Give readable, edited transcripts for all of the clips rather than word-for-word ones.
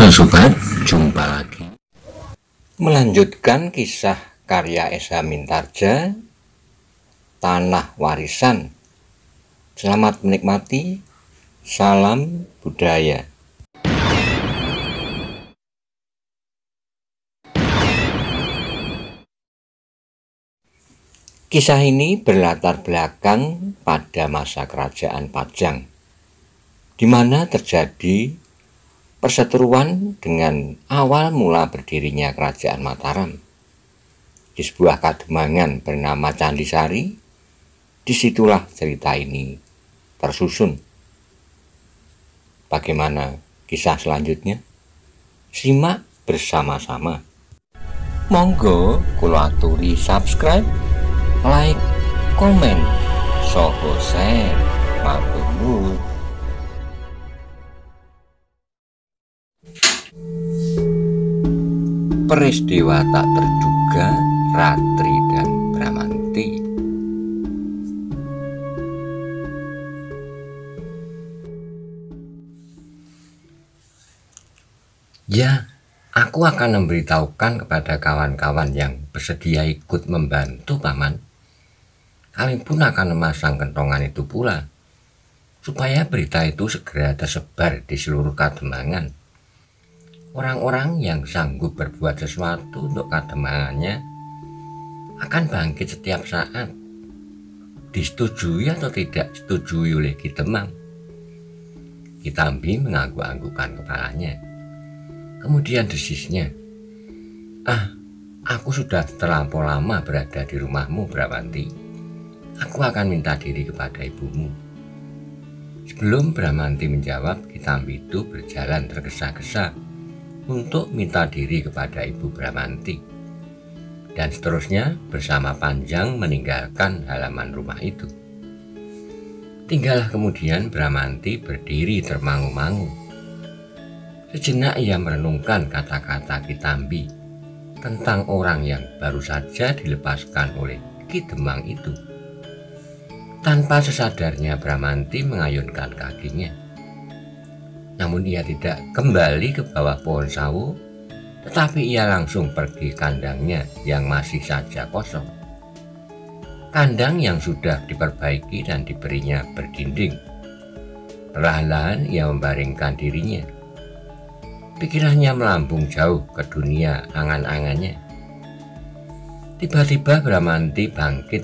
Halo sobat, jumpa lagi. Melanjutkan kisah karya S.H. Mintardja, Tanah Warisan. Selamat menikmati. Salam budaya. Kisah ini berlatar belakang pada masa kerajaan Pajang, di mana terjadi perseteruan dengan awal mula berdirinya kerajaan Mataram. Di sebuah kademangan bernama Candisari, disitulah cerita ini tersusun. Bagaimana kisah selanjutnya? Simak bersama-sama. Monggo kula aturi subscribe, like, komen, soho share, matur nuwun. Peristiwa tak terduga Ratri dan Bramanti. Ya, aku akan memberitahukan kepada kawan-kawan yang bersedia ikut membantu Paman. Kami pun akan memasang kentongan itu pula, supaya berita itu segera tersebar di seluruh kademangan. Orang-orang yang sanggup berbuat sesuatu untuk kademangannya akan bangkit setiap saat, disetujui atau tidak setujui oleh Ki Demang. Ki Tambi mengangguk-anggukkan kepalanya. Kemudian desisnya, aku sudah terlampau lama berada di rumahmu, Bramanti. Aku akan minta diri kepada ibumu. Sebelum Bramanti menjawab, Ki Tambi itu berjalan tergesa-gesa untuk minta diri kepada Ibu Bramanti, dan seterusnya bersama Panjang meninggalkan halaman rumah itu. Tinggallah kemudian Bramanti berdiri termangu-mangu. Sejenak ia merenungkan kata-kata Ki Tambi tentang orang yang baru saja dilepaskan oleh Ki Demang itu. Tanpa sesadarnya Bramanti mengayunkan kakinya. Namun ia tidak kembali ke bawah pohon sawo, tetapi ia langsung pergi kandangnya yang masih saja kosong. Kandang yang sudah diperbaiki dan diberinya berdinding. Perlahan-lahan ia membaringkan dirinya. Pikirannya melambung jauh ke dunia angan-angannya. Tiba-tiba Bramanti bangkit.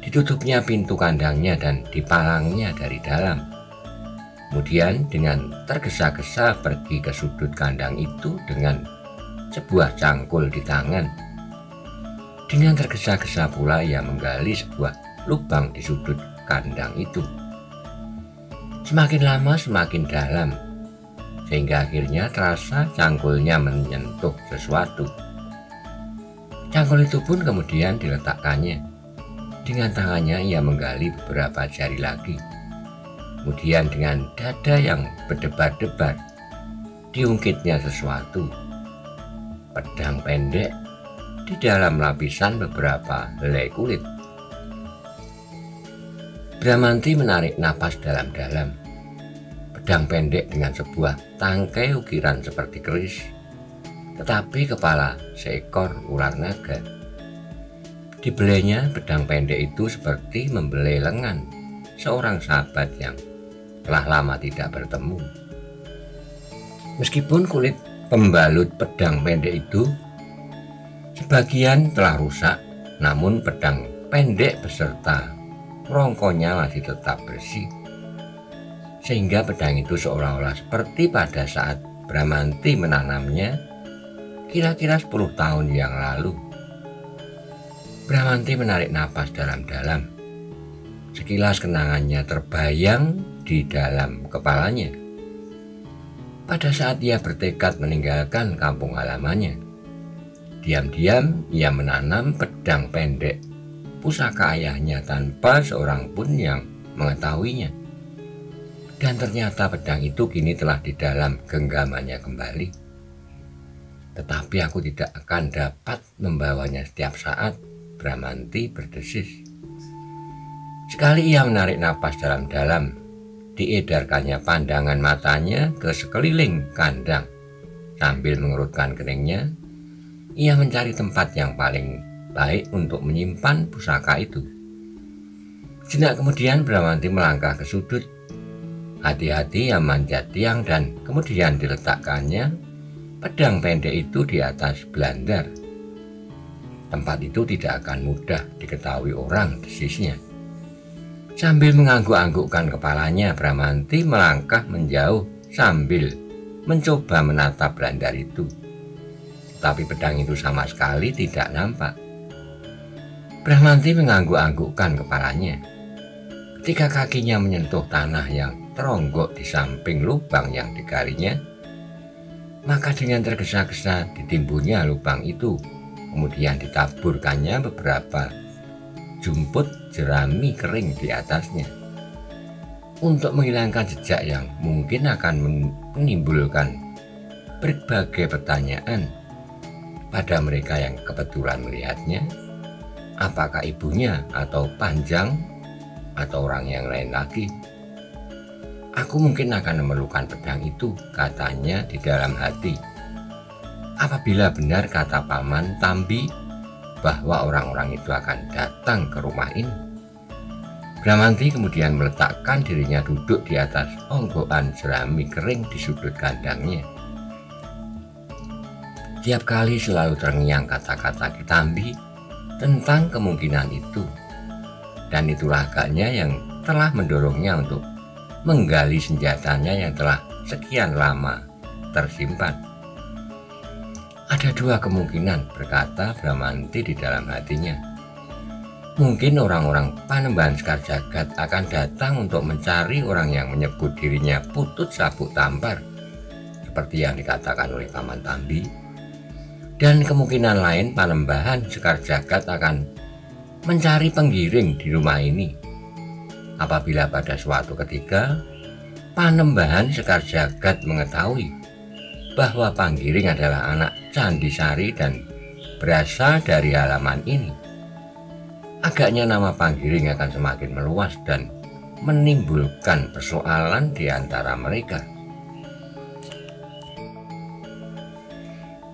Ditutupnya pintu kandangnya dan dipalangnya dari dalam. Kemudian dengan tergesa-gesa pergi ke sudut kandang itu dengan sebuah cangkul di tangan. Dengan tergesa-gesa pula ia menggali sebuah lubang di sudut kandang itu. Semakin lama semakin dalam, sehingga akhirnya terasa cangkulnya menyentuh sesuatu. Cangkul itu pun kemudian diletakkannya. Dengan tangannya ia menggali beberapa jari lagi. Kemudian dengan dada yang berdebar-debar, diungkitnya sesuatu. Pedang pendek di dalam lapisan beberapa helai kulit. Bramanti menarik napas dalam-dalam. Pedang pendek dengan sebuah tangkai ukiran seperti keris, tetapi kepala seekor ular naga. Dibelainya pedang pendek itu seperti membelai lengan seorang sahabat yang telah lama tidak bertemu. Meskipun kulit pembalut pedang pendek itu sebagian telah rusak, namun pedang pendek beserta rongkonya masih tetap bersih. Sehingga pedang itu seolah-olah seperti pada saat Bramanti menanamnya kira-kira 10 tahun yang lalu. Bramanti menarik napas dalam-dalam. Sekilas kenangannya terbayang di dalam kepalanya. Pada saat ia bertekad meninggalkan kampung halamannya, diam-diam ia menanam pedang pendek pusaka ayahnya tanpa seorang pun yang mengetahuinya. Dan ternyata pedang itu kini telah di dalam genggamannya kembali. Tetapi aku tidak akan dapat membawanya setiap saat, Bramanti berdesis. Sekali ia menarik napas dalam-dalam, diedarkannya pandangan matanya ke sekeliling kandang Sambil mengerutkan keningnya, ia mencari tempat yang paling baik untuk menyimpan pusaka itu. Sejenak kemudian Bramanti melangkah ke sudut. Hati-hati ia manjat tiang dan kemudian diletakkannya pedang pendek itu di atas belandar. Tempat itu tidak akan mudah diketahui orang desisnya. Sambil mengangguk-anggukkan kepalanya, Bramanti melangkah menjauh sambil mencoba menatap belandar itu. Tapi pedang itu sama sekali tidak nampak. Bramanti mengangguk-anggukkan kepalanya. Ketika kakinya menyentuh tanah yang teronggok di samping lubang yang digalinya, maka dengan tergesa-gesa ditimbunnya lubang itu, kemudian ditaburkannya beberapa jumput jerami kering di atasnya untuk menghilangkan jejak yang mungkin akan menimbulkan berbagai pertanyaan pada mereka yang kebetulan melihatnya, apakah ibunya atau Panjang atau orang yang lain lagi. Aku mungkin akan memerlukan pedang itu, katanya di dalam hati. Apabila benar kata Paman Tambi bahwa orang-orang itu akan datang ke rumah ini. Bramanti kemudian meletakkan dirinya duduk di atas onggokan jerami kering di sudut kandangnya. Tiap kali selalu terngiang kata-kata Kitambi tentang kemungkinan itu. Dan itulah agaknya yang telah mendorongnya untuk menggali senjatanya yang telah sekian lama tersimpan. Ada dua kemungkinan, berkata Bramanti di dalam hatinya. Mungkin orang-orang Panembahan Sekar Jagad akan datang untuk mencari orang yang menyebut dirinya Putut Sabuk Tampar, seperti yang dikatakan oleh Paman Tambi. Dan kemungkinan lain Panembahan Sekar Jagad akan mencari penggiring di rumah ini. Apabila pada suatu ketika Panembahan Sekar Jagad mengetahui bahwa Panggiring adalah anak Candi Sari dan berasal dari halaman ini, agaknya nama Panggiring akan semakin meluas dan menimbulkan persoalan di antara mereka.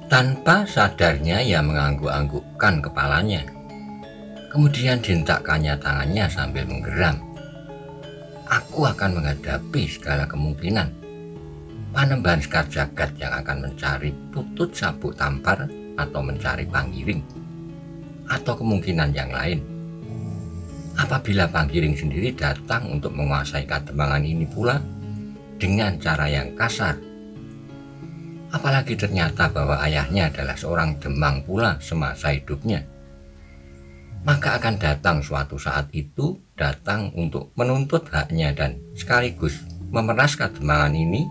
Tanpa sadarnya ia mengangguk-anggukkan kepalanya. Kemudian dihentakkannya tangannya sambil menggeram. Aku akan menghadapi segala kemungkinan. Panembahan Sekar Jagad yang akan mencari Putut Sabuk Tampar atau mencari Panggiring, atau kemungkinan yang lain. Apabila Panggiring sendiri datang untuk menguasai Kademangan ini pula dengan cara yang kasar, apalagi ternyata bahwa ayahnya adalah seorang demang pula semasa hidupnya, maka akan datang suatu saat itu datang untuk menuntut haknya dan sekaligus memeras Kademangan ini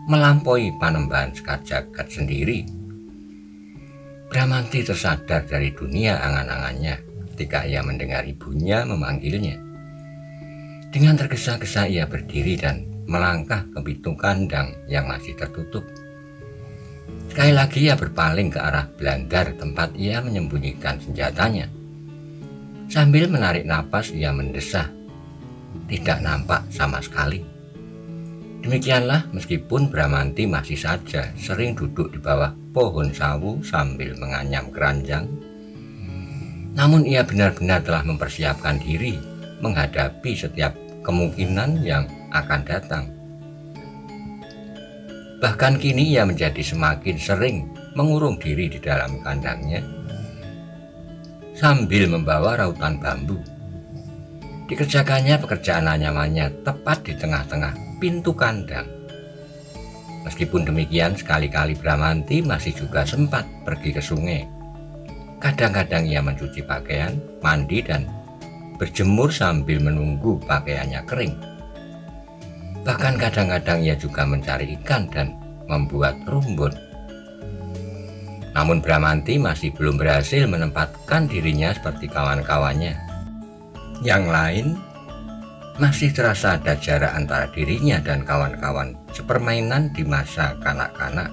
melampaui Panembahan Sekar Jagad sendiri. Bramanti tersadar dari dunia angan-angannya ketika ia mendengar ibunya memanggilnya. Dengan tergesa-gesa ia berdiri dan melangkah ke pintu kandang yang masih tertutup. Sekali lagi ia berpaling ke arah belandar tempat ia menyembunyikan senjatanya. Sambil menarik napas ia mendesah. Tidak nampak sama sekali. Demikianlah meskipun Bramanti masih saja sering duduk di bawah pohon sawu sambil menganyam keranjang, namun ia benar-benar telah mempersiapkan diri menghadapi setiap kemungkinan yang akan datang. Bahkan kini ia menjadi semakin sering mengurung diri di dalam kandangnya sambil membawa rautan bambu. Dikerjakannya pekerjaan anyamannya tepat di tengah-tengah pintu kandang. Meskipun demikian, sekali-kali Bramanti masih juga sempat pergi ke sungai. Kadang-kadang ia mencuci pakaian, mandi, dan berjemur sambil menunggu pakaiannya kering. Bahkan kadang-kadang ia juga mencari ikan dan membuat rumbun. Namun Bramanti masih belum berhasil menempatkan dirinya seperti kawan-kawannya. Yang lain, masih terasa ada jarak antara dirinya dan kawan-kawan sepermainan di masa kanak-kanak.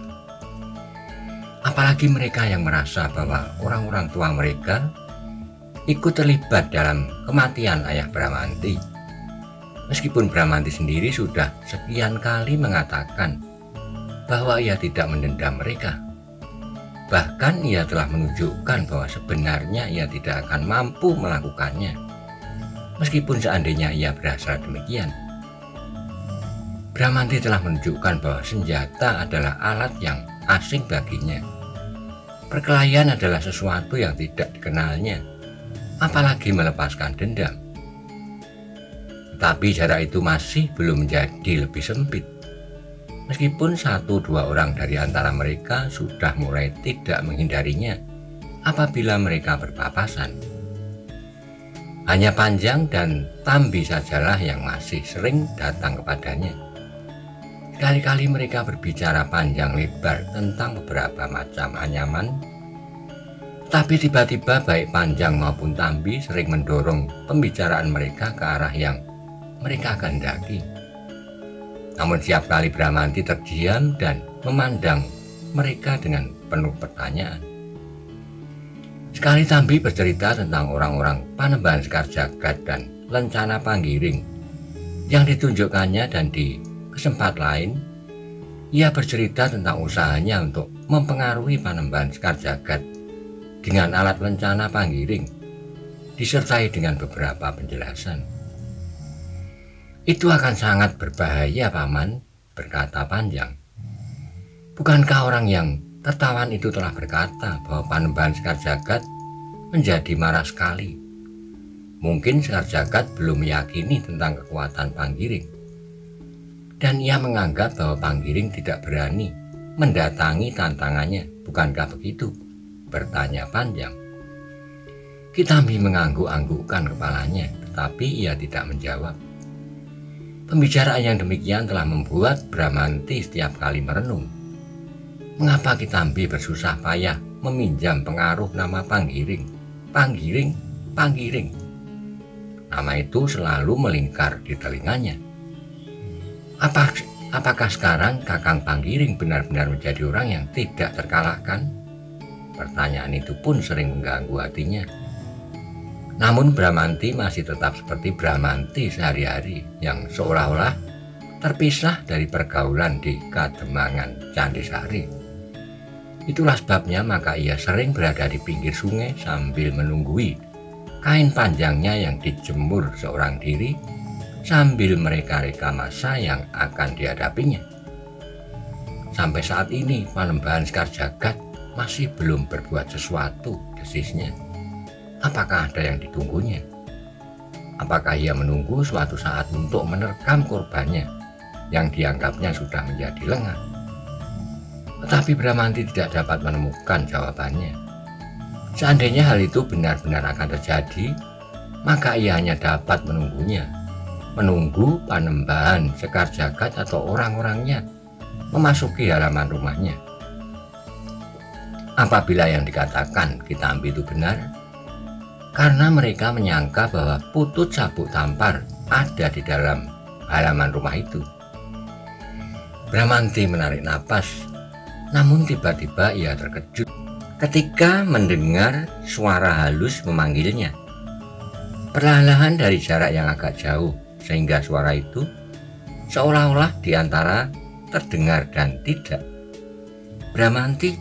Apalagi mereka yang merasa bahwa orang-orang tua mereka ikut terlibat dalam kematian ayah Bramanti. Meskipun Bramanti sendiri sudah sekian kali mengatakan bahwa ia tidak mendendam mereka. Bahkan ia telah menunjukkan bahwa sebenarnya ia tidak akan mampu melakukannya, meskipun seandainya ia berhasil demikian. Bramanti telah menunjukkan bahwa senjata adalah alat yang asing baginya. Perkelahian adalah sesuatu yang tidak dikenalnya, apalagi melepaskan dendam. Tetapi jarak itu masih belum menjadi lebih sempit. Meskipun 1-2 orang dari antara mereka sudah mulai tidak menghindarinya apabila mereka berpapasan. Hanya Panjang dan Tambi sajalah yang masih sering datang kepadanya. Kali-kali mereka berbicara panjang lebar tentang beberapa macam anyaman, tapi tiba-tiba baik Panjang maupun Tambi sering mendorong pembicaraan mereka ke arah yang mereka kehendaki. Namun setiap kali Bramanti terdiam dan memandang mereka dengan penuh pertanyaan. Sekali Tambi bercerita tentang orang-orang Panembahan Sekar Jagad dan Lencana Panggiring yang ditunjukkannya, dan di kesempatan lain ia bercerita tentang usahanya untuk mempengaruhi Panembahan Sekar Jagad dengan alat Lencana Panggiring, disertai dengan beberapa penjelasan. "Itu akan sangat berbahaya, Paman," berkata Panjang. "Bukankah orang yang tertawan itu telah berkata bahwa Panembahan Sekar Jagad menjadi marah sekali? Mungkin Sekar Jagad belum meyakini tentang kekuatan Panggiring, dan ia menganggap bahwa Panggiring tidak berani mendatangi tantangannya, bukankah begitu?" bertanya Panjang. Ki Tambi mengangguk-anggukkan kepalanya, tetapi ia tidak menjawab. Pembicaraan yang demikian telah membuat Bramanti setiap kali merenung. Mengapa Ki Tambi bersusah payah meminjam pengaruh nama Panggiring? Panggiring, Panggiring. Nama itu selalu melingkar di telinganya. Apakah sekarang Kakang Panggiring benar-benar menjadi orang yang tidak terkalahkan? Pertanyaan itu pun sering mengganggu hatinya. Namun Bramanti masih tetap seperti Bramanti sehari-hari, yang seolah-olah terpisah dari pergaulan di Kademangan Candisari. Itulah sebabnya maka ia sering berada di pinggir sungai sambil menunggui kain panjangnya yang dijemur seorang diri, sambil mereka-reka masa yang akan dihadapinya. Sampai saat ini Panembahan Sekar Jagad masih belum berbuat sesuatu, desisnya. Apakah ada yang ditunggunya? Apakah ia menunggu suatu saat untuk menerkam korbannya yang dianggapnya sudah menjadi lengah? Tetapi Bramanti tidak dapat menemukan jawabannya. Seandainya hal itu benar-benar akan terjadi, maka ia hanya dapat menunggunya. Menunggu Panembahan Sekar Jagad atau orang-orangnya memasuki halaman rumahnya. Apabila yang dikatakan Ki Tambi itu benar, karena mereka menyangka bahwa Putut Sabuk Tampar ada di dalam halaman rumah itu. Bramanti menarik napas, namun tiba-tiba ia terkejut ketika mendengar suara halus memanggilnya. Perlahan-lahan dari jarak yang agak jauh, sehingga suara itu seolah-olah di antara terdengar dan tidak. Bramanti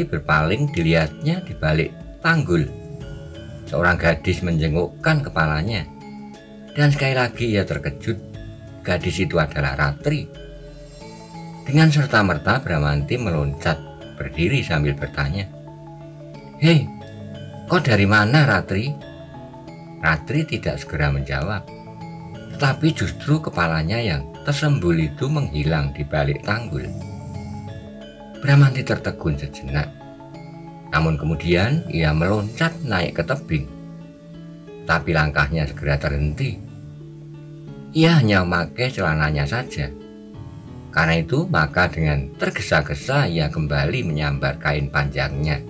berpaling, dilihatnya di balik tanggul. Seorang gadis menjengukkan kepalanya, dan sekali lagi ia terkejut. Gadis itu adalah Ratri. Dengan serta-merta Bramanti meloncat berdiri sambil bertanya, "Hei, kau dari mana, Ratri?" Ratri tidak segera menjawab, tetapi justru kepalanya yang tersembul itu menghilang di balik tanggul. Bramanti tertegun sejenak. Namun kemudian ia meloncat naik ke tebing. Tapi langkahnya segera terhenti. Ia hanya memakai celananya saja. Karena itu maka dengan tergesa-gesa ia kembali menyambar kain panjangnya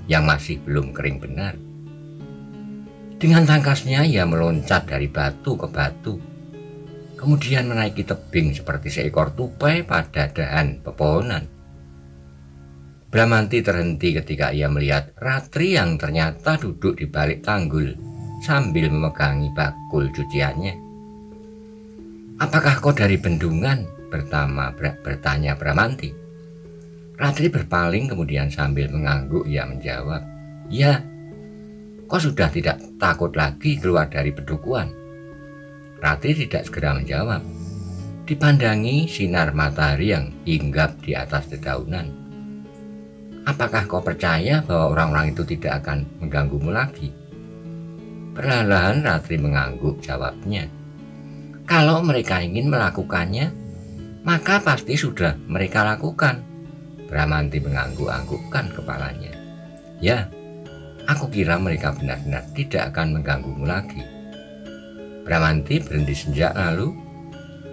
yang masih belum kering benar. Dengan tangkasnya ia meloncat dari batu ke batu, kemudian menaiki tebing seperti seekor tupai pada dahan pepohonan. Bramanti terhenti ketika ia melihat Ratri yang ternyata duduk di balik tanggul sambil memegangi bakul cuciannya. "Apakah kau dari bendungan?" bertanya Bramanti. Ratri berpaling kemudian sambil mengangguk ia menjawab, "Ya, kau sudah tidak takut lagi keluar dari pedukuhan?" Ratri tidak segera menjawab. Dipandangi sinar matahari yang hinggap di atas dedaunan. "Apakah kau percaya bahwa orang-orang itu tidak akan mengganggumu lagi?" Perlahan Ratri mengangguk jawabnya. "Kalau mereka ingin melakukannya, maka pasti sudah mereka lakukan." Bramanti mengangguk-anggukkan kepalanya. "Ya, aku kira mereka benar-benar tidak akan mengganggumu lagi." Bramanti berhenti sejenak lalu,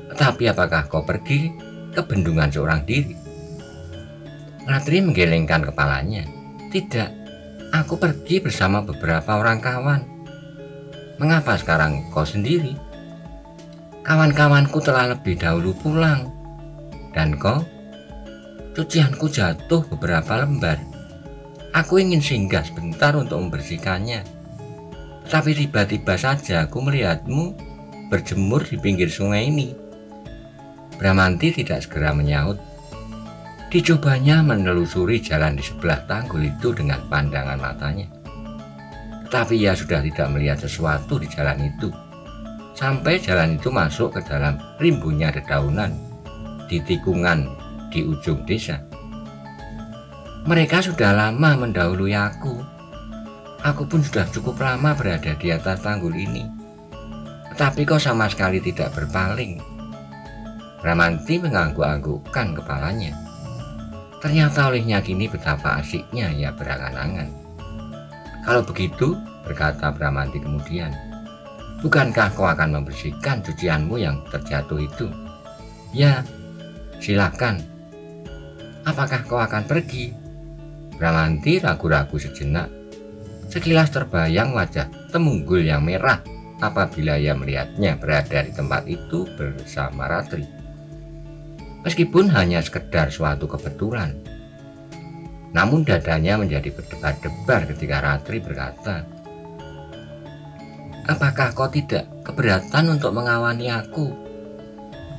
"Tetapi apakah kau pergi ke bendungan seorang diri?" Ratri menggelengkan kepalanya. "Tidak, aku pergi bersama beberapa orang kawan." "Mengapa sekarang kau sendiri?" "Kawan-kawanku telah lebih dahulu pulang." "Dan kau?" "Cucianku jatuh beberapa lembar. Aku ingin singgah sebentar untuk membersihkannya. Tetapi tiba-tiba saja aku melihatmu berjemur di pinggir sungai ini." Bramanti tidak segera menyaut. Dicobanya menelusuri jalan di sebelah tanggul itu dengan pandangan matanya. Tetapi ia sudah tidak melihat sesuatu di jalan itu. Sampai jalan itu masuk ke dalam rimbunnya dedaunan di tikungan di ujung desa. "Mereka sudah lama mendahului aku. Aku pun sudah cukup lama berada di atas tanggul ini. Tetapi kau sama sekali tidak berpaling." Bramanti mengangguk-anggukkan kepalanya. Ternyata olehnya kini betapa asiknya ia berangan-angan. "Kalau begitu," berkata Bramanti kemudian, "bukankah kau akan membersihkan cucianmu yang terjatuh itu?" "Ya, silakan." "Apakah kau akan pergi?" Bramanti ragu-ragu sejenak. Sekilas terbayang wajah Temunggul yang merah apabila ia melihatnya berada di tempat itu bersama Ratri. Meskipun hanya sekedar suatu kebetulan, namun dadanya menjadi berdebar-debar ketika Ratri berkata, "Apakah kau tidak keberatan untuk mengawani aku?"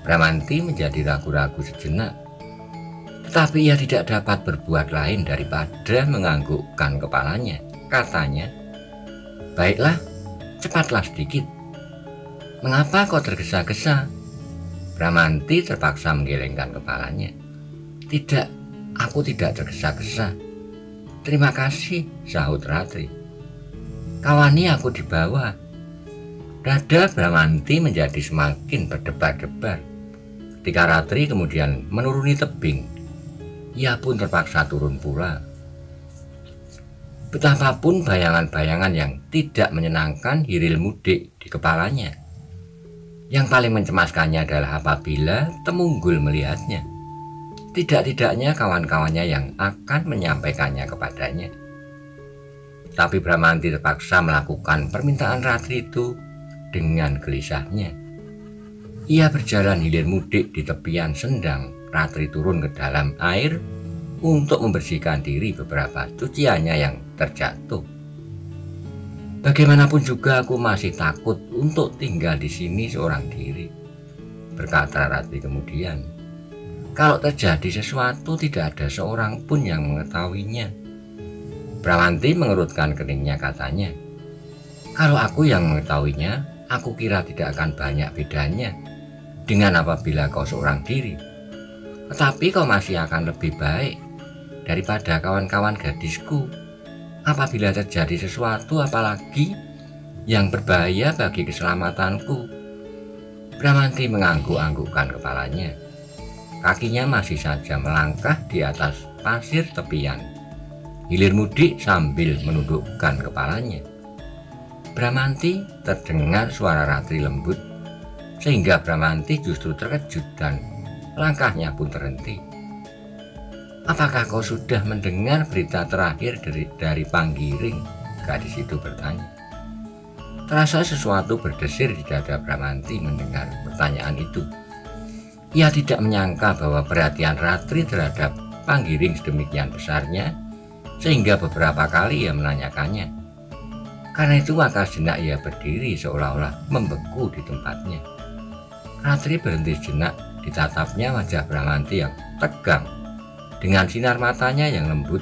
Bramanti menjadi ragu-ragu sejenak. Tetapi ia tidak dapat berbuat lain daripada menganggukkan kepalanya. Katanya, "Baiklah, cepatlah sedikit." "Mengapa kau tergesa-gesa?" Bramanti terpaksa menggelengkan kepalanya. "Tidak, aku tidak tergesa-gesa." "Terima kasih," sahut Ratri. "Kawani aku di bawah." Dada Bramanti menjadi semakin berdebar-debar. Ketika Ratri kemudian menuruni tebing, ia pun terpaksa turun pula. Betapapun bayangan-bayangan yang tidak menyenangkan hiril mudik di kepalanya. Yang paling mencemaskannya adalah apabila Temunggul melihatnya. Tidak-tidaknya kawan-kawannya yang akan menyampaikannya kepadanya. Tapi Bramanti terpaksa melakukan permintaan Ratri itu dengan gelisahnya. Ia berjalan hilir mudik di tepian sendang. Ratri turun ke dalam air untuk membersihkan diri beberapa cuciannya yang terjatuh. "Bagaimanapun juga aku masih takut untuk tinggal di sini seorang diri," berkata Ratri kemudian. "Kalau terjadi sesuatu tidak ada seorang pun yang mengetahuinya." Bramanti mengerutkan keningnya, katanya, "Kalau aku yang mengetahuinya, aku kira tidak akan banyak bedanya dengan apabila kau seorang diri. Tetapi kau masih akan lebih baik daripada kawan-kawan gadisku apabila terjadi sesuatu apalagi yang berbahaya bagi keselamatanku." Bramanti mengangguk-anggukkan kepalanya. Kakinya masih saja melangkah di atas pasir tepian. Hilir mudik sambil menundukkan kepalanya. Bramanti terdengar suara Ratri lembut, sehingga Bramanti justru terkejut dan langkahnya pun terhenti. "Apakah kau sudah mendengar berita terakhir dari Panggiring?" Gadis itu bertanya. Terasa sesuatu berdesir di dada Bramanti mendengar pertanyaan itu. Ia tidak menyangka bahwa perhatian Ratri terhadap Panggiring sedemikian besarnya, sehingga beberapa kali ia menanyakannya. Karena itu maka sejenak ia berdiri seolah-olah membeku di tempatnya. Ratri berhenti sejenak di ditatapnya wajah Bramanti yang tegang dengan sinar matanya yang lembut,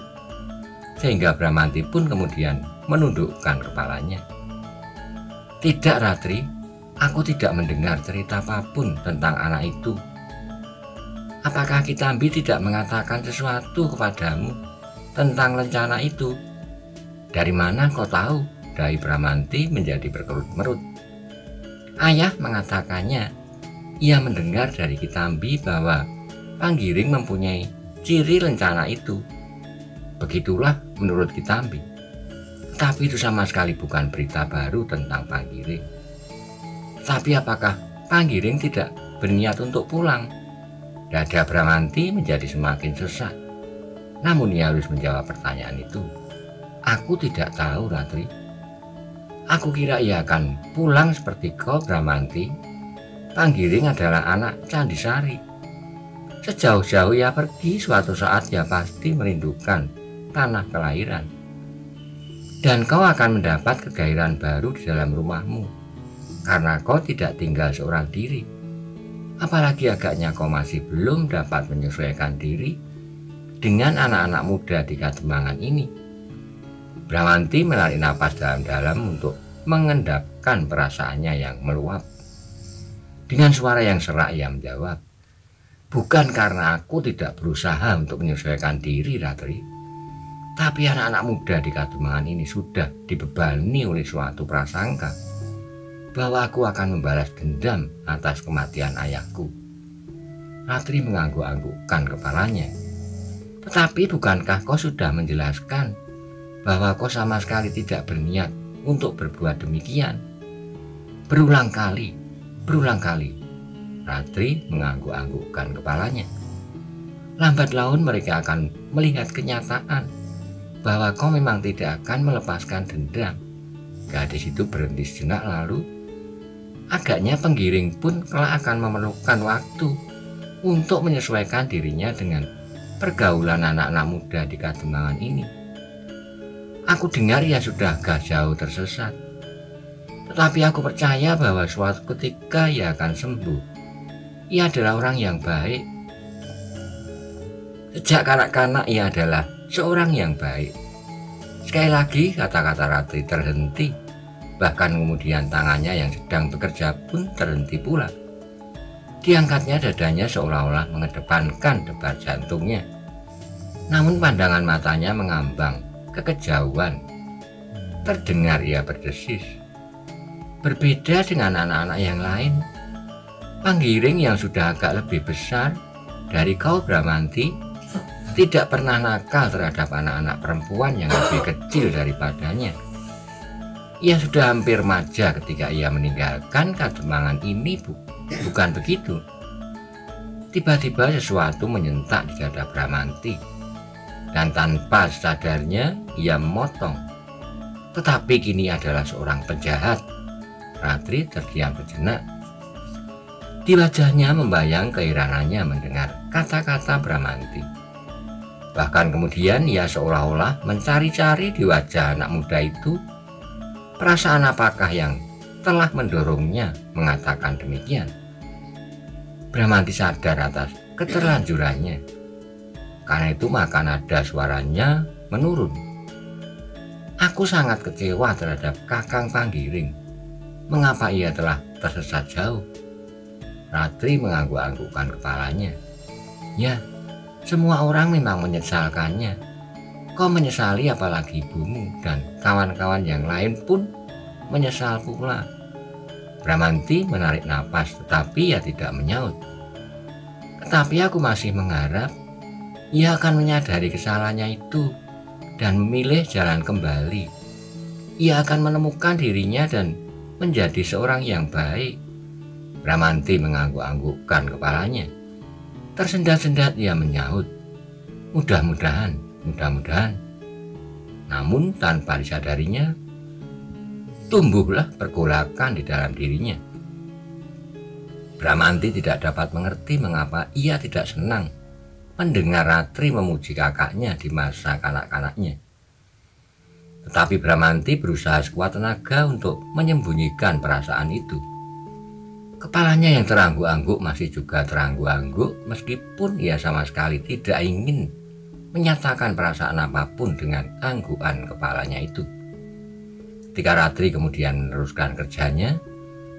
sehingga Bramanti pun kemudian menundukkan kepalanya. Tidak, Ratri, aku tidak mendengar cerita apapun tentang anak itu. Apakah Kitambi tidak mengatakan sesuatu kepadamu tentang rencana itu? Dari mana kau tahu? Dahi Bramanti menjadi berkerut-merut. Ayah mengatakannya. Ia mendengar dari Kitambi bahwa Panggiring mempunyai ciri rencana itu. Begitulah menurut Kitambi. Tapi itu sama sekali bukan berita baru tentang Panggiring. Tapi apakah Panggiring tidak berniat untuk pulang? Dada Bramanti menjadi semakin sesak. Namun ia harus menjawab pertanyaan itu. Aku tidak tahu, Ratri. Aku kira ia akan pulang seperti kau, Bramanti. Panggiring adalah anak Candisari. Sejauh-jauh ia pergi, suatu saat ia pasti merindukan tanah kelahiran. Dan kau akan mendapat kegairahan baru di dalam rumahmu, karena kau tidak tinggal seorang diri. Apalagi agaknya kau masih belum dapat menyesuaikan diri dengan anak-anak muda di Kademangan ini. Bramanti menarik napas dalam-dalam untuk mengendapkan perasaannya yang meluap. Dengan suara yang serak ia menjawab, bukan karena aku tidak berusaha untuk menyesuaikan diri, Ratri. Tapi anak-anak muda di Kademangan ini sudah dibebani oleh suatu prasangka bahwa aku akan membalas dendam atas kematian ayahku. Ratri mengangguk-anggukkan kepalanya. Tetapi bukankah kau sudah menjelaskan bahwa kau sama sekali tidak berniat untuk berbuat demikian? Berulang kali. Ratri mengangguk-anggukkan kepalanya. Lambat laun mereka akan melihat kenyataan bahwa kau memang tidak akan melepaskan dendam. Gadis itu berhenti sejenak lalu, agaknya Panggiring pun kelak akan memerlukan waktu untuk menyesuaikan dirinya dengan pergaulan anak-anak muda di Kademangan ini. Aku dengar ia sudah agak jauh tersesat. Tetapi aku percaya bahwa suatu ketika ia akan sembuh. Ia adalah orang yang baik. Sejak kanak-kanak ia adalah seorang yang baik. Sekali lagi kata-kata Ratri terhenti. Bahkan kemudian tangannya yang sedang bekerja pun terhenti pula. Diangkatnya dadanya seolah-olah mengedepankan debar jantungnya. Namun pandangan matanya mengambang ke kejauhan. Terdengar ia berdesis. Berbeda dengan anak-anak yang lain, Panggiring yang sudah agak lebih besar dari kau, Bramanti, tidak pernah nakal terhadap anak-anak perempuan yang lebih kecil daripadanya. Ia sudah hampir remaja ketika ia meninggalkan Kademangan ini, bukan begitu? Tiba-tiba sesuatu menyentak di dada Bramanti, dan tanpa sadarnya ia memotong. Tetapi kini adalah seorang penjahat. Ratri terdiam sejenak. Di wajahnya membayang keheranannya mendengar kata-kata Bramanti. Bahkan kemudian ia seolah-olah mencari-cari di wajah anak muda itu perasaan apakah yang telah mendorongnya mengatakan demikian. Bramanti sadar atas keterlanjurannya. Karena itu maka nada suaranya menurun. Aku sangat kecewa terhadap Kakang Panggiring. Mengapa ia telah tersesat jauh? Ratri mengangguk-anggukkan kepalanya. Ya, semua orang memang menyesalkannya. Kau menyesali, apalagi ibumu dan kawan-kawan yang lain pun menyesal pula. Bramanti menarik napas, tetapi ia tidak menyaut. Tetapi aku masih mengharap ia akan menyadari kesalahannya itu dan memilih jalan kembali. Ia akan menemukan dirinya dan menjadi seorang yang baik. Bramanti mengangguk-anggukkan kepalanya. Tersendat-sendat ia menyaut, mudah-mudahan. Namun tanpa disadarinya, tumbuhlah pergolakan di dalam dirinya. Bramanti tidak dapat mengerti mengapa ia tidak senang mendengar Ratri memuji kakaknya di masa kanak-kanaknya. Tetapi Bramanti berusaha sekuat tenaga untuk menyembunyikan perasaan itu. Kepalanya yang terangguk-angguk masih juga terangguk-angguk meskipun ia sama sekali tidak ingin menyatakan perasaan apapun dengan anggukan kepalanya itu. Ketika Ratri kemudian meneruskan kerjanya,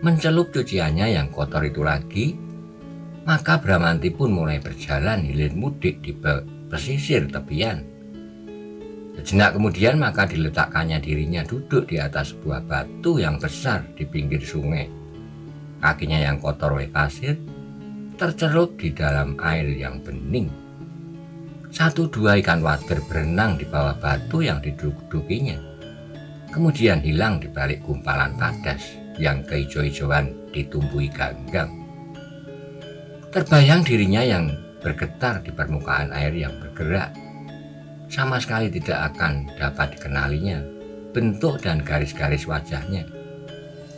mencelup cuciannya yang kotor itu lagi, maka Bramanti pun mulai berjalan hilir mudik di pesisir tepian. Sejenak kemudian maka diletakkannya dirinya duduk di atas sebuah batu yang besar di pinggir sungai. Kakinya yang kotor oleh pasir tercelup di dalam air yang bening. 1-2 ikan wader berenang di bawah batu yang didudukinya, kemudian hilang di balik gumpalan padas yang keijo-ijoan ditumbuhi ganggang. Terbayang dirinya yang bergetar di permukaan air yang bergerak. Sama sekali tidak akan dapat dikenalinya bentuk dan garis-garis wajahnya,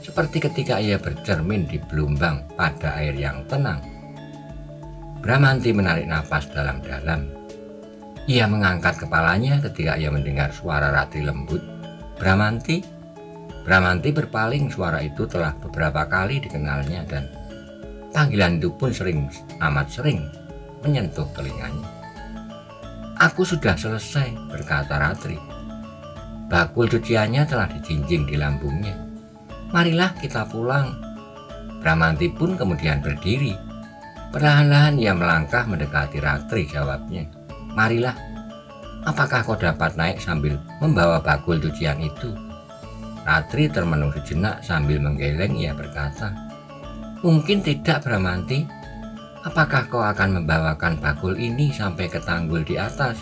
seperti ketika ia bercermin di belumbang pada air yang tenang. Bramanti menarik napas dalam-dalam. Ia mengangkat kepalanya ketika ia mendengar suara Ratri lembut, "Bramanti." Bramanti berpaling. Suara itu telah beberapa kali dikenalnya dan panggilan itu pun amat sering menyentuh telinganya. "Aku sudah selesai," berkata Ratri. Bakul cuciannya telah dijinjing di lambungnya. "Marilah kita pulang." Bramanti pun kemudian berdiri. Perlahan-lahan ia melangkah mendekati Ratri. Jawabnya, "Marilah. Apakah kau dapat naik sambil membawa bakul cucian itu?" Ratri termenung sejenak sambil menggeleng. Ia berkata, "Mungkin tidak, Bramanti. Apakah kau akan membawakan bakul ini sampai ke tanggul di atas?"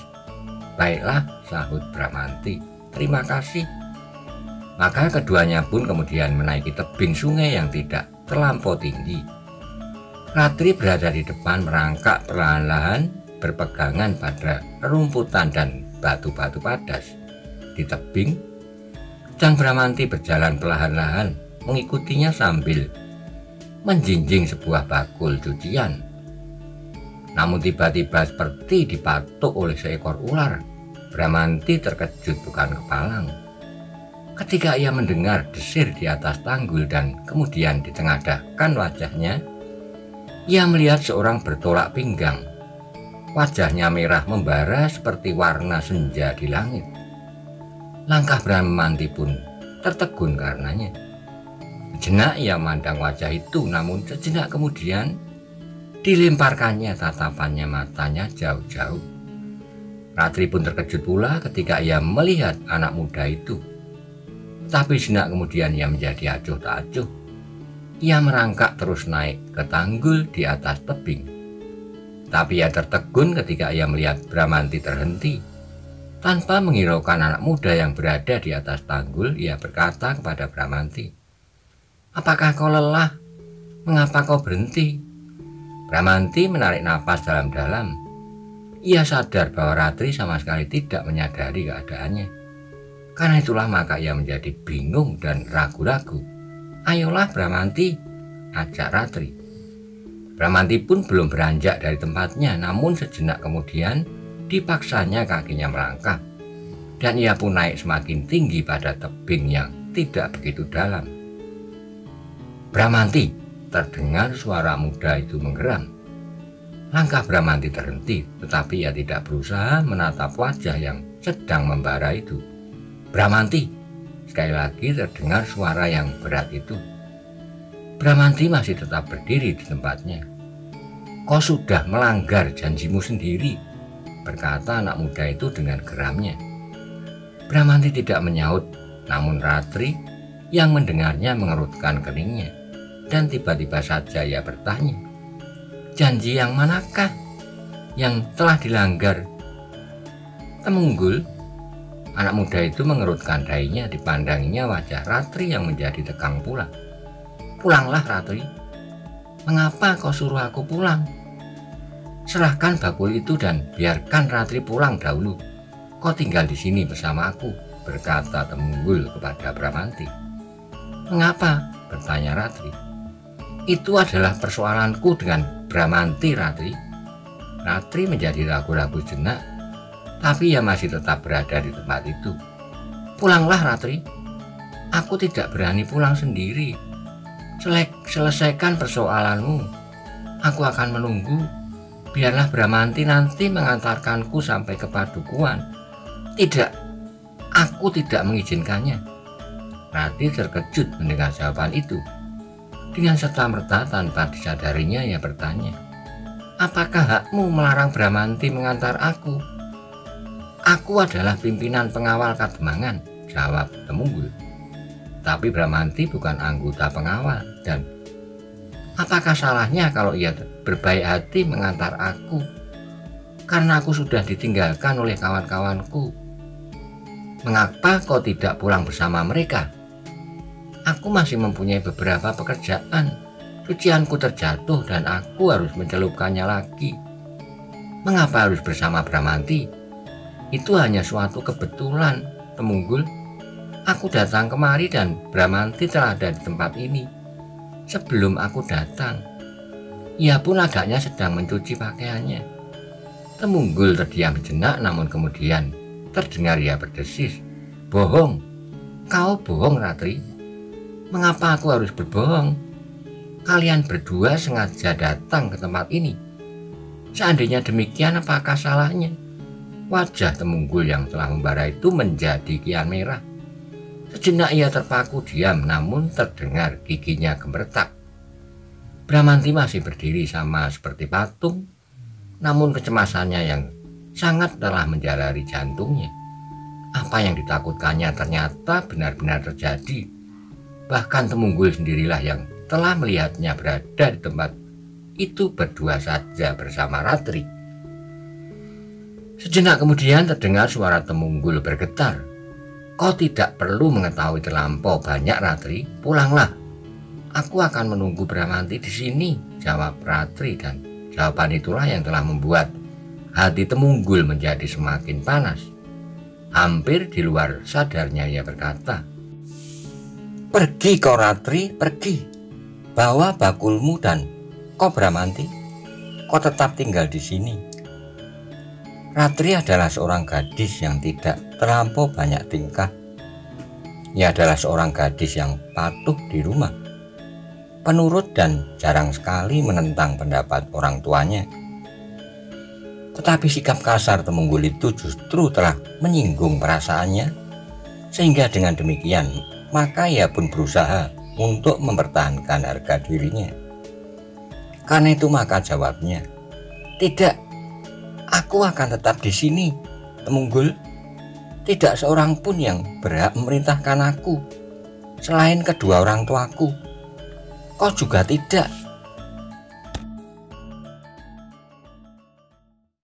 "Baiklah," sahut Bramanti. "Terima kasih." Maka keduanya pun kemudian menaiki tebing sungai yang tidak terlampau tinggi. Ratri berada di depan merangkak perlahan-lahan berpegangan pada rumputan dan batu-batu padas di tebing. Sang Bramanti berjalan perlahan-lahan mengikutinya sambil menjinjing sebuah bakul cucian. Namun tiba-tiba seperti dipatuk oleh seekor ular, Bramanti terkejut bukan kepalang. Ketika ia mendengar desir di atas tanggul dan kemudian ditengadahkan wajahnya, ia melihat seorang bertolak pinggang. Wajahnya merah membara seperti warna senja di langit. Langkah Bramanti pun tertegun karenanya. Sejenak ia memandang wajah itu, namun sejenak kemudian dilemparkannya tatapannya matanya jauh-jauh. Ratri pun terkejut pula ketika ia melihat anak muda itu. Tapi sejenak kemudian ia menjadi acuh tak acuh. Ia merangkak terus naik ke tanggul di atas tebing. Tapi ia tertegun ketika ia melihat Bramanti terhenti. Tanpa menghiraukan anak muda yang berada di atas tanggul, ia berkata kepada Bramanti, "Apakah kau lelah? Mengapa kau berhenti?" Bramanti menarik napas dalam-dalam. Ia sadar bahwa Ratri sama sekali tidak menyadari keadaannya. Karena itulah maka ia menjadi bingung dan ragu-ragu. "Ayolah Bramanti," ajak Ratri. Bramanti pun belum beranjak dari tempatnya, namun sejenak kemudian dipaksanya kakinya melangkah, dan ia pun naik semakin tinggi pada tebing yang tidak begitu dalam. "Bramanti!" terdengar suara muda itu menggeram. Langkah Bramanti terhenti, tetapi ia tidak berusaha menatap wajah yang sedang membara itu. "Bramanti!" sekali lagi terdengar suara yang berat itu. Bramanti masih tetap berdiri di tempatnya. "Kau sudah melanggar janjimu sendiri," berkata anak muda itu dengan geramnya. Bramanti tidak menyaut, namun Ratri yang mendengarnya mengerutkan keningnya, dan tiba-tiba saja ia bertanya, "Janji yang manakah yang telah dilanggar?" "Temunggul." Anak muda itu mengerutkan dahinya. Dipandanginya wajah Ratri yang menjadi tegang pula. "Pulanglah Ratri. Mengapa kau suruh aku pulang? Serahkan bakul itu dan biarkan Ratri pulang dahulu. Kau tinggal di sini bersama aku," berkata Temunggul kepada Bramanti. "Mengapa?" bertanya Ratri. "Itu adalah persoalanku dengan Bramanti, Ratri." Ratri menjadi ragu-ragu sejenak, tapi ia masih tetap berada di tempat itu. "Pulanglah Ratri. Aku tidak berani pulang sendiri. Selesaikan persoalanmu. Aku akan menunggu. Biarlah Bramanti nanti mengantarkanku sampai ke padukuan. Tidak, aku tidak mengizinkannya. Ratri terkejut mendengar jawaban itu. Dengan serta-merta tanpa disadarinya ia bertanya, apakah hakmu melarang Bramanti mengantar aku? Aku adalah pimpinan pengawal Kademangan, jawab Temunggul. Tapi Bramanti bukan anggota pengawal, dan apakah salahnya kalau ia berbaik hati mengantar aku? Karena aku sudah ditinggalkan oleh kawan-kawanku. Mengapa kau tidak pulang bersama mereka? Aku masih mempunyai beberapa pekerjaan. Cucianku terjatuh dan aku harus mencelupkannya lagi. Mengapa harus bersama Bramanti? Itu hanya suatu kebetulan, Temunggul. Aku datang kemari dan Bramanti telah ada di tempat ini. Sebelum aku datang, ia pun agaknya sedang mencuci pakaiannya. Temunggul terdiam sejenak, namun kemudian terdengar ia berdesis. Bohong, kau bohong, Ratri. Mengapa aku harus berbohong? Kalian berdua sengaja datang ke tempat ini. Seandainya demikian, apakah salahnya? Wajah Temunggul yang telah membara itu menjadi kian merah. Sejenak ia terpaku diam, namun terdengar giginya gemeretak. Bramanti masih berdiri sama seperti patung, namun kecemasannya yang sangat telah menjalari jantungnya. Apa yang ditakutkannya ternyata benar-benar terjadi. Bahkan Temunggul sendirilah yang telah melihatnya berada di tempat itu berdua saja bersama Ratri. Sejenak kemudian terdengar suara Temunggul bergetar. Kau tidak perlu mengetahui terlampau banyak, Ratri. Pulanglah. Aku akan menunggu Bramanti di sini, jawab Ratri, dan jawaban itulah yang telah membuat hati Temunggul menjadi semakin panas. Hampir di luar sadarnya ia berkata, pergi kau Ratri, pergi. Bawa bakulmu dan kau Bramanti, kau tetap tinggal di sini. Ratri adalah seorang gadis yang tidak terlampau banyak tingkah. Ia adalah seorang gadis yang patuh di rumah, penurut dan jarang sekali menentang pendapat orang tuanya. Tetapi sikap kasar Temunggul itu justru telah menyinggung perasaannya, sehingga dengan demikian maka ia pun berusaha untuk mempertahankan harga dirinya. Karena itu maka jawabnya, tidak, aku akan tetap di sini, Temunggul. Tidak seorang pun yang berhak memerintahkan aku, selain kedua orang tuaku. Kau juga tidak.